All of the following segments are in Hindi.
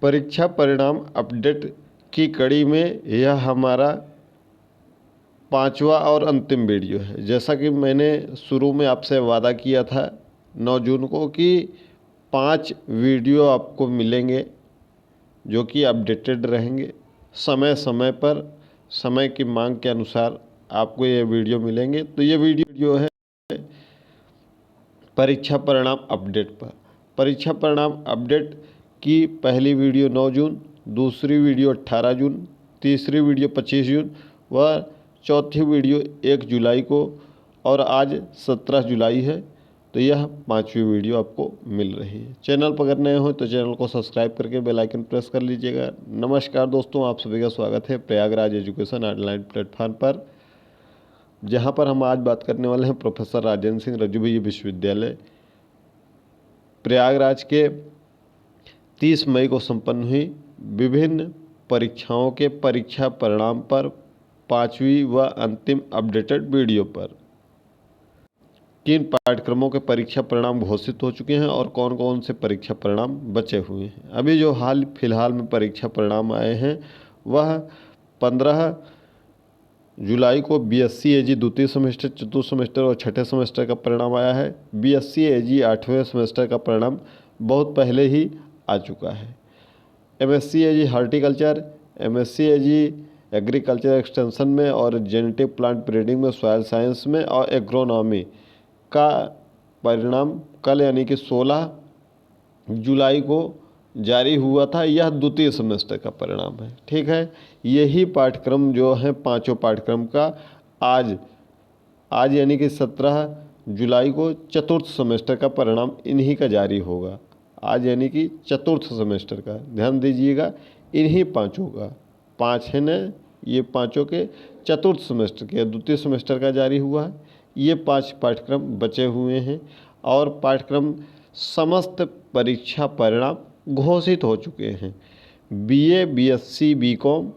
परीक्षा परिणाम अपडेट की कड़ी में यह हमारा 5वां और अंतिम वीडियो है। जैसा कि मैंने शुरू में आपसे वादा किया था 9 जून को कि 5 वीडियो आपको मिलेंगे जो कि अपडेटेड रहेंगे। समय समय पर समय की मांग के अनुसार आपको ये वीडियो मिलेंगे। तो ये वीडियो है परीक्षा परिणाम अपडेट पर। परीक्षा परिणाम अपडेट की पहली वीडियो 9 जून, दूसरी वीडियो 18 जून, तीसरी वीडियो 25 जून व चौथी वीडियो 1 जुलाई को और आज 17 जुलाई है। तो यह 5वीं वीडियो आपको मिल रही है। चैनल पर अगर नए हो तो चैनल को सब्सक्राइब करके बेल आइकन प्रेस कर लीजिएगा। नमस्कार दोस्तों, आप सभी का स्वागत है प्रयागराज एजुकेशन ऑनलाइन प्लेटफॉर्म पर, जहां पर हम आज बात करने वाले हैं प्रोफेसर राजेंद्र सिंह रज्जूभैया विश्वविद्यालय प्रयागराज के 30 मई को संपन्न हुई विभिन्न परीक्षाओं के परीक्षा परिणाम पर 5वीं व अंतिम अपडेटेड वीडियो पर। किन पाठ्यक्रमों के परीक्षा परिणाम घोषित हो चुके हैं और कौन कौन से परीक्षा परिणाम बचे हुए हैं। अभी जो हाल फिलहाल में परीक्षा परिणाम आए हैं वह 15 जुलाई को बीएससी एजी द्वितीय सेमेस्टर, चतुर्थ सेमेस्टर और छठे सेमेस्टर का परिणाम आया है। बीएससी एजी 8वें सेमेस्टर का परिणाम बहुत पहले ही आ चुका है। एमएससी एजी हॉर्टिकल्चर, एमएससी एजी एग्रीकल्चर एक्सटेंशन में और जेनेटिक प्लांट ब्रीडिंग में, सॉयल साइंस में और एग्रोनॉमी का परिणाम कल यानी कि 16 जुलाई को जारी हुआ था। यह द्वितीय सेमेस्टर का परिणाम है। ठीक है, यही पाठ्यक्रम जो है पांचों पाठ्यक्रम का आज यानी कि 17 जुलाई को चतुर्थ सेमेस्टर का परिणाम इन्हीं का जारी होगा। आज यानी कि चतुर्थ सेमेस्टर का, ध्यान दीजिएगा, इन्हीं पांचों का, 5 है न, ये पांचों के चतुर्थ सेमेस्टर के, द्वितीय सेमेस्टर का जारी हुआ है। ये 5 पाठ्यक्रम बचे हुए हैं और पाठ्यक्रम समस्त परीक्षा परिणाम घोषित हो चुके हैं। बीए, बीएससी, बीकॉम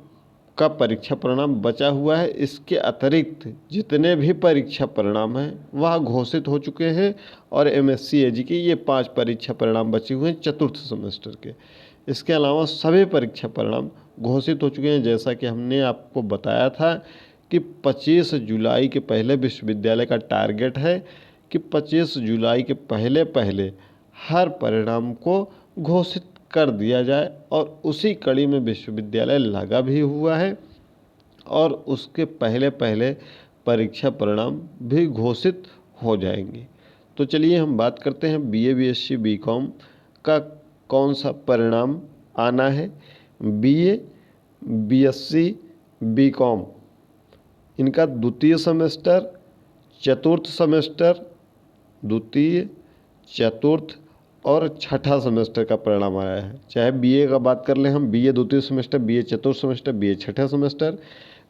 का परीक्षा परिणाम बचा हुआ है। इसके अतिरिक्त जितने भी परीक्षा परिणाम हैं वह घोषित हो चुके हैं और एमएससी एजी के ये 5 परीक्षा परिणाम बचे हुए हैं चतुर्थ सेमेस्टर के। इसके अलावा सभी परीक्षा परिणाम घोषित हो चुके हैं। जैसा कि हमने आपको बताया था कि 25 जुलाई के पहले विश्वविद्यालय का टारगेट है कि 25 जुलाई के पहले पहले हर परिणाम को घोषित कर दिया जाए और उसी कड़ी में विश्वविद्यालय लगा भी हुआ है और उसके पहले पहले परीक्षा परिणाम भी घोषित हो जाएंगे। तो चलिए हम बात करते हैं बीए, बीएससी, बीकॉम का कौन सा परिणाम आना है। बीए, बीएससी, बीकॉम इनका द्वितीय सेमेस्टर, चतुर्थ सेमेस्टर, द्वितीय, चतुर्थ और छठा सेमेस्टर का परिणाम आया है। चाहे बीए का बात कर लें हम, बीए द्वितीय सेमेस्टर, बीए चतुर्थ सेमेस्टर, बीए छठा सेमेस्टर,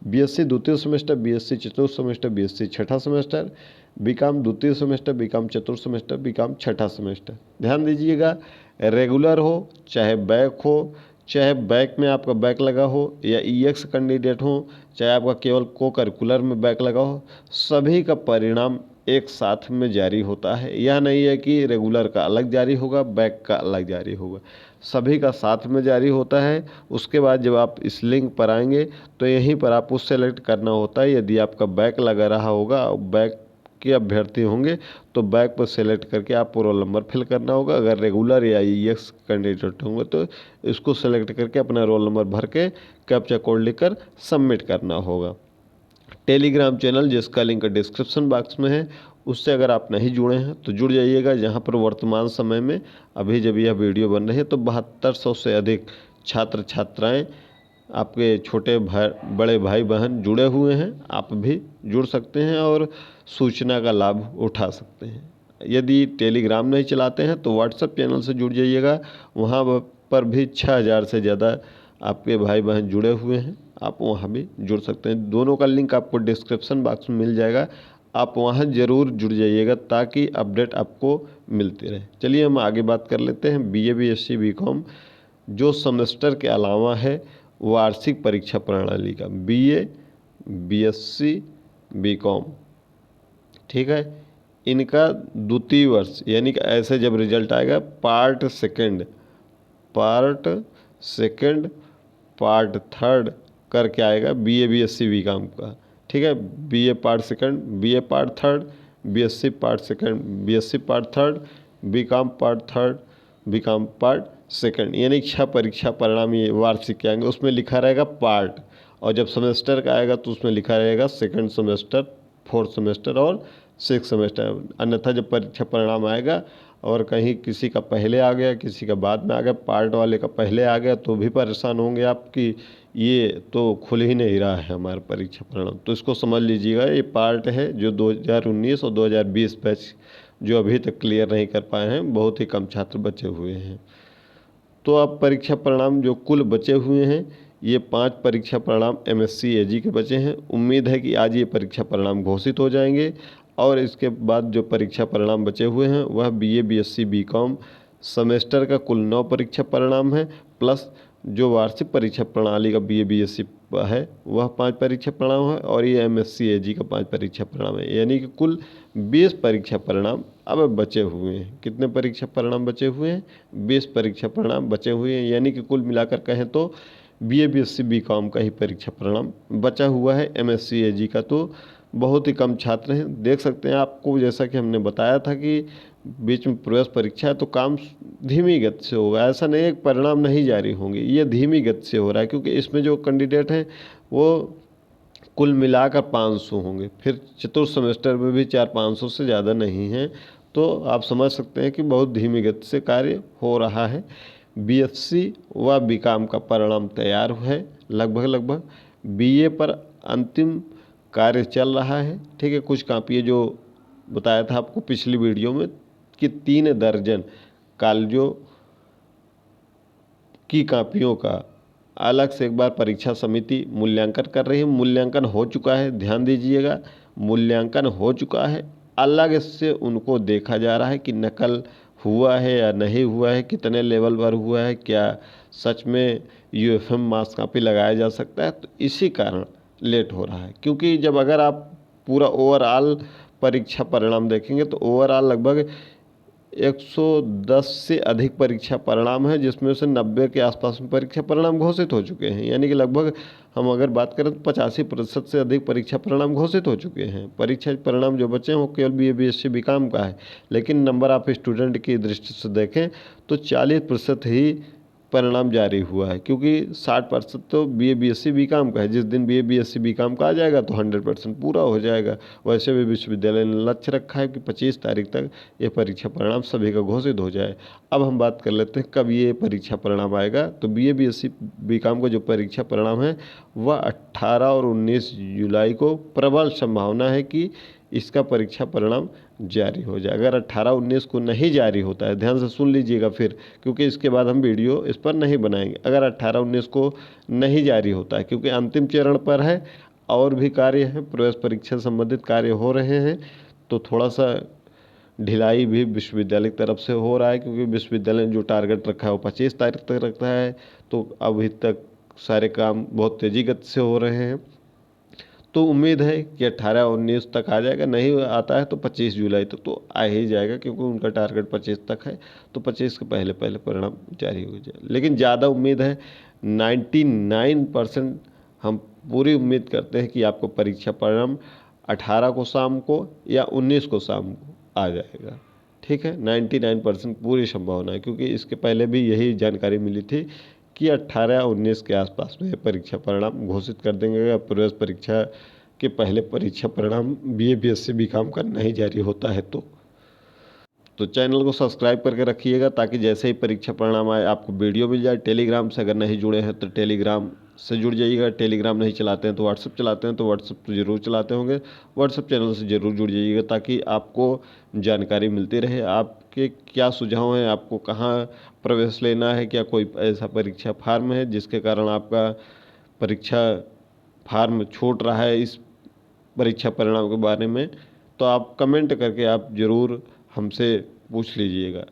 बीएससी द्वितीय सेमेस्टर, बीएससी चतुर्थ सेमेस्टर, बीएससी छठा सेमेस्टर, बीकॉम द्वितीय सेमेस्टर, बीकॉम चतुर्थ सेमेस्टर, बीकॉम छठा सेमेस्टर। ध्यान दीजिएगा, रेगुलर हो चाहे बैक हो, चाहे बैक में आपका बैक लगा हो या ईएक्स कैंडिडेट हो, चाहे आपका केवल को करिकुलर में बैक लगा हो, सभी का परिणाम एक साथ में जारी होता है। यह नहीं है कि रेगुलर का अलग जारी होगा, बैक का अलग जारी होगा, सभी का साथ में जारी होता है। उसके बाद जब आप इस लिंक पर आएंगे तो यहीं पर आपको सेलेक्ट करना होता है। यदि आपका बैक लगा रहा होगा, बैक के अभ्यर्थी होंगे तो बैक पर सेलेक्ट करके आपको रोल नंबर फिल करना होगा। अगर रेगुलर या ईएक्स कैंडिडेट होंगे तो इसको सेलेक्ट करके अपना रोल नंबर भर के कैप्चा कोड लिखकर सबमिट करना होगा। टेलीग्राम चैनल जिसका लिंक डिस्क्रिप्शन बॉक्स में है, उससे अगर आप नहीं जुड़े हैं तो जुड़ जाइएगा, जहां पर वर्तमान समय में अभी जब यह वीडियो बन रही है तो 7200 से अधिक छात्र छात्राएं, आपके छोटे भाई, बड़े भाई बहन जुड़े हुए हैं। आप भी जुड़ सकते हैं और सूचना का लाभ उठा सकते हैं। यदि टेलीग्राम नहीं चलाते हैं तो व्हाट्सएप चैनल से जुड़ जाइएगा, वहाँ पर भी 6000 से ज़्यादा आपके भाई बहन जुड़े हुए हैं, आप वहाँ भी जुड़ सकते हैं। दोनों का लिंक आपको डिस्क्रिप्शन बॉक्स में मिल जाएगा, आप वहाँ ज़रूर जुड़ जाइएगा ताकि अपडेट आपको मिलती रहे। चलिए हम आगे बात कर लेते हैं बीए, बीएससी, बीकॉम जो सेमेस्टर के अलावा है वार्षिक परीक्षा प्रणाली का। बीए, बीएससी, बीकॉम, ठीक है, इनका द्वितीय वर्ष यानी कि ऐसे जब रिजल्ट आएगा पार्ट सेकंड पार्ट थर्ड करके आएगा BA BSc बीकॉम का। ठीक है, BA part second, BA part third, BSc part second, BSc part third, BCom part third, BCom part second, यानी 6 परीक्षा परिणाम ये वार्षिक के आएंगे। उसमें लिखा रहेगा पार्ट, और जब सेमेस्टर का आएगा तो उसमें लिखा रहेगा सेकंड सेमेस्टर, फोर्थ सेमेस्टर और सिक्स सेमेस्टर। अन्यथा जब परीक्षा परिणाम आएगा और कहीं किसी का पहले आ गया, किसी का बाद में आ गया, पार्ट वाले का पहले आ गया, तो भी परेशान होंगे आपकी, ये तो खुल ही नहीं रहा है हमारा परीक्षा परिणाम। तो इसको समझ लीजिएगा, ये पार्ट है जो 2019 और 2020 बैच जो अभी तक क्लियर नहीं कर पाए हैं, बहुत ही कम छात्र बचे हुए हैं। तो अब परीक्षा परिणाम जो कुल बचे हुए हैं, ये 5 परीक्षा परिणाम MSc AG के बचे हैं। उम्मीद है कि आज ये परीक्षा परिणाम घोषित हो जाएंगे, और इसके बाद जो परीक्षा परिणाम बचे हुए हैं वह BA BSc बीकॉम सेमेस्टर का कुल 9 परीक्षा परिणाम है, प्लस जो वार्षिक परीक्षा प्रणाली का BA BSc है वह 5 परीक्षा परिणाम है, और ये MSc AG का 5 परीक्षा परिणाम है। यानी कि कुल 20 परीक्षा परिणाम अब बचे हुए हैं। कितने परीक्षा परिणाम बचे हुए हैं? 20 परीक्षा परिणाम बचे हुए हैं। यानी कि कुल मिलाकर कहें तो BA BSc बीकॉम का ही परीक्षा परिणाम बचा हुआ है। MSc AG का तो बहुत ही कम छात्र हैं। देख सकते हैं, आपको जैसा कि हमने बताया था कि बीच में प्रवेश परीक्षा है तो काम धीमी गति से होगा। ऐसा नहीं है कि परिणाम नहीं जारी होंगे, ये धीमी गति से हो रहा है, क्योंकि इसमें जो कैंडिडेट हैं वो कुल मिलाकर 500 होंगे। फिर चतुर्थ सेमेस्टर में भी 400-500 से ज़्यादा नहीं है। तो आप समझ सकते हैं कि बहुत धीमी गति से कार्य हो रहा है। BSc व बीकॉम का परिणाम तैयार है लगभग। BA पर अंतिम कार्य चल रहा है। ठीक है, कुछ कापियाँ जो बताया था आपको पिछली वीडियो में कि 3 दर्जन कॉलेजों की कापियों का अलग से एक बार परीक्षा समिति मूल्यांकन कर रही है। मूल्यांकन हो चुका है, ध्यान दीजिएगा, मूल्यांकन हो चुका है। अलग से उनको देखा जा रहा है कि नकल हुआ है या नहीं हुआ है, कितने लेवल पर हुआ है, क्या सच में UFM मार्क्स कापी लगाया जा सकता है। तो इसी कारण लेट हो रहा है, क्योंकि जब अगर आप पूरा ओवरऑल परीक्षा परिणाम देखेंगे तो ओवरऑल लगभग 110 से अधिक परीक्षा परिणाम है, जिसमें से 90 के आसपास में परीक्षा परिणाम घोषित हो चुके हैं। यानी कि लगभग हम अगर बात करें तो 85% से अधिक परीक्षा परिणाम घोषित हो चुके हैं। परीक्षा परिणाम जो बचे हैं वो केवल BA BSc बीकॉम का है, लेकिन नंबर ऑफ स्टूडेंट की दृष्टि से देखें तो 40% ही परिणाम जारी हुआ है, क्योंकि 60% तो BA BSc बीकॉम का है। जिस दिन BA BSc बीकॉम का आ जाएगा तो 100% पूरा हो जाएगा। वैसे भी विश्वविद्यालय ने लक्ष्य रखा है कि 25 तारीख तक ये परीक्षा परिणाम सभी का घोषित हो जाए। अब हम बात कर लेते हैं कब ये परीक्षा परिणाम आएगा। तो BA BSc बीकॉम का जो परीक्षा परिणाम है वह 18 और 19 जुलाई को प्रबल संभावना है कि इसका परीक्षा परिणाम जारी हो जाए। अगर 18-19 को नहीं जारी होता है, ध्यान से सुन लीजिएगा फिर, क्योंकि इसके बाद हम वीडियो इस पर नहीं बनाएंगे। अगर 18-19 को नहीं जारी होता है, क्योंकि अंतिम चरण पर है और भी कार्य है, प्रवेश परीक्षा संबंधित कार्य हो रहे हैं, तो थोड़ा सा ढिलाई भी विश्वविद्यालय की तरफ से हो रहा है, क्योंकि विश्वविद्यालय ने जो टारगेट रखा है वो 25 तारीख तक रखा है। तो अभी तक सारे काम बहुत तेज़ी गति से हो रहे हैं। तो उम्मीद है कि 18-19 तक आ जाएगा। नहीं आता है तो 25 जुलाई तक तो आ ही जाएगा, क्योंकि उनका टारगेट 25 तक है। तो 25 के पहले परिणाम जारी हो जाए। लेकिन ज़्यादा उम्मीद है, 99% हम पूरी उम्मीद करते हैं कि आपको परीक्षा परिणाम 18 को शाम को या 19 को शाम को आ जाएगा। ठीक है, 99% पूरी संभावना है, क्योंकि इसके पहले भी यही जानकारी मिली थी कि 18-19 के आसपास में परीक्षा परिणाम घोषित कर देंगे। अगर प्रवेश परीक्षा के पहले परीक्षा परिणाम BA BSc बीकॉम का नहीं जारी होता है तो चैनल को सब्सक्राइब करके रखिएगा, ताकि जैसे ही परीक्षा परिणाम आए आपको वीडियो मिल जाए। टेलीग्राम से अगर नहीं जुड़े हैं तो टेलीग्राम से जुड़ जाइएगा। टेलीग्राम नहीं चलाते हैं तो व्हाट्सअप चलाते हैं, तो व्हाट्सअप तो ज़रूर चलाते होंगे, व्हाट्सअप चैनल से ज़रूर जुड़ जाइएगा, ताकि आपको जानकारी मिलती रहे। आपके क्या सुझाव हैं, आपको कहाँ प्रवेश लेना है, क्या कोई ऐसा परीक्षा फार्म है जिसके कारण आपका परीक्षा फार्म छूट रहा है इस परीक्षा परिणाम के बारे में, तो आप कमेंट करके आप ज़रूर हमसे पूछ लीजिएगा।